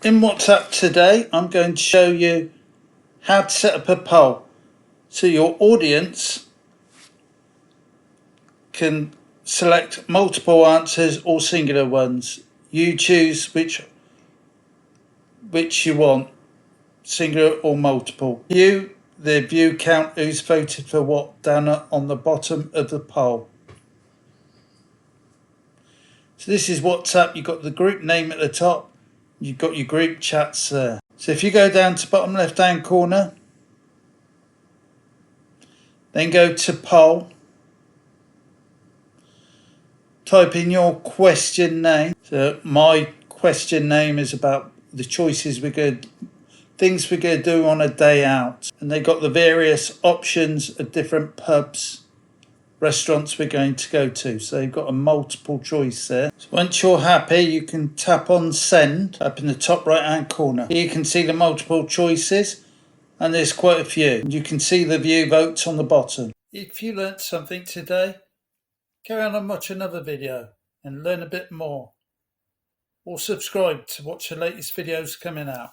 In WhatsApp today, I'm going to show you how to set up a poll so your audience can select multiple answers or singular ones. You choose which you want, singular or multiple. The view count who's voted for what down on the bottom of the poll. So this is WhatsApp. You've got the group name at the top. You've got your group chats there. So if you go down to bottom left hand corner, then go to poll, type in your question name. So my question name is about the choices things we're going to do on a day out. And they got the various options of different pubs, restaurants we're going to go to. So you've got a multiple choice there. So once you're happy, you can tap on send up in the top right hand corner. Here you can see the multiple choices, and there's quite a few. You can see the view votes on the bottom. If you learnt something today, carry on and watch another video and learn a bit more. Or subscribe to watch the latest videos coming out.